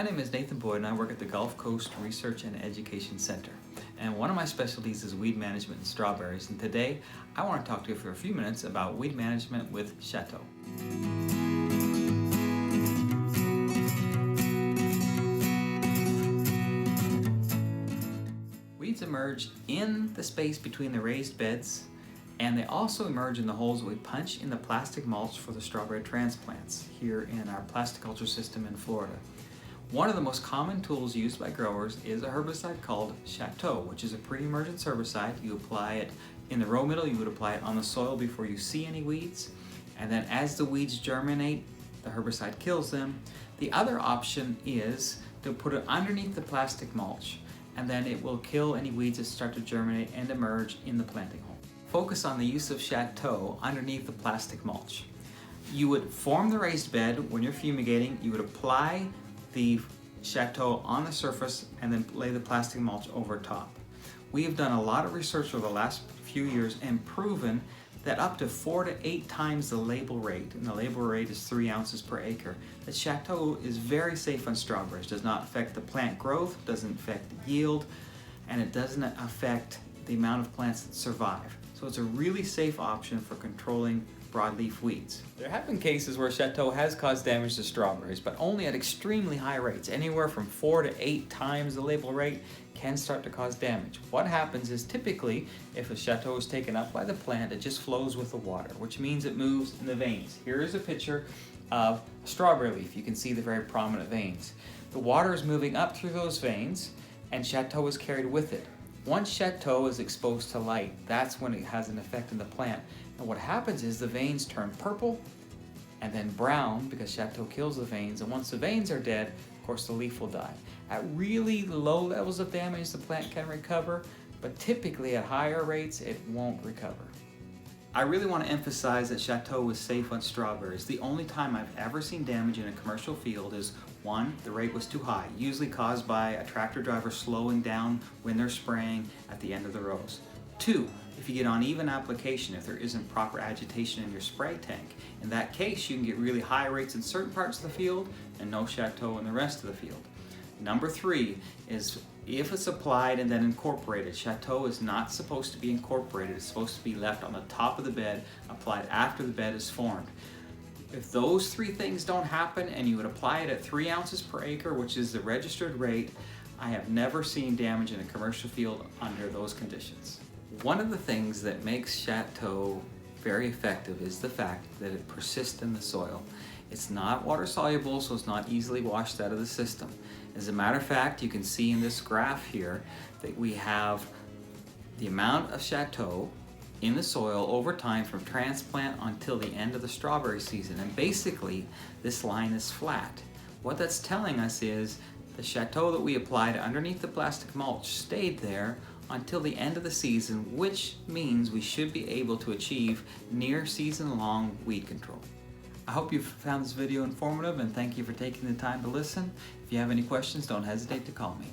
My name is Nathan Boyd and I work at the Gulf Coast Research and Education Center. And one of my specialties is weed management in strawberries. And today I want to talk to you for a few minutes about weed management with Chateau. Weeds emerge in the space between the raised beds, and they also emerge in the holes that we punch in the plastic mulch for the strawberry transplants here in our plasticulture system in Florida. One of the most common tools used by growers is a herbicide called Chateau, which is a pre-emergence herbicide. You apply it in the row middle, you would apply it on the soil before you see any weeds, and then as the weeds germinate, the herbicide kills them. The other option is to put it underneath the plastic mulch, and then it will kill any weeds that start to germinate and emerge in the planting hole. Focus on the use of Chateau underneath the plastic mulch. You would form the raised bed when you're fumigating. You would apply the Chateau on the surface and then lay the plastic mulch over top. We have done a lot of research over the last few years and proven that up to 4 to 8 times the label rate, and the label rate is 3 ounces per acre, that Chateau is very safe on strawberries. Does not affect the plant growth, doesn't affect yield, and it doesn't affect the amount of plants that survive. So it's a really safe option for controlling broadleaf weeds. There have been cases where Chateau has caused damage to strawberries, but only at extremely high rates. Anywhere from 4 to 8 times the label rate can start to cause damage. What happens is typically, if a Chateau is taken up by the plant, it just flows with the water, which means it moves in the veins. Here is a picture of a strawberry leaf. You can see the very prominent veins. The water is moving up through those veins, and Chateau is carried with it. Once Chateau is exposed to light, that's when it has an effect in the plant. And what happens is the veins turn purple and then brown because Chateau kills the veins. And once the veins are dead, of course, the leaf will die. At really low levels of damage, the plant can recover, but typically at higher rates, it won't recover. I really want to emphasize that Chateau is safe on strawberries. The only time I've ever seen damage in a commercial field is, 1, the rate was too high, usually caused by a tractor driver slowing down when they're spraying at the end of the rows. 2, if you get uneven application, if there isn't proper agitation in your spray tank. In that case, you can get really high rates in certain parts of the field and no Chateau in the rest of the field. Number 3 is if it's applied and then incorporated. Chateau is not supposed to be incorporated. It's supposed to be left on the top of the bed, applied after the bed is formed. If those 3 things don't happen and you would apply it at 3 ounces per acre, which is the registered rate, I have never seen damage in a commercial field under those conditions. One of the things that makes Chateau very effective is the fact that it persists in the soil. It's not water soluble, so it's not easily washed out of the system. As a matter of fact, you can see in this graph here that we have the amount of Chateau in the soil over time from transplant until the end of the strawberry season. And basically, this line is flat. What that's telling us is the Chateau that we applied underneath the plastic mulch stayed there until the end of the season, which means we should be able to achieve near season-long weed control. I hope you've found this video informative, and thank you for taking the time to listen. If you have any questions, don't hesitate to call me.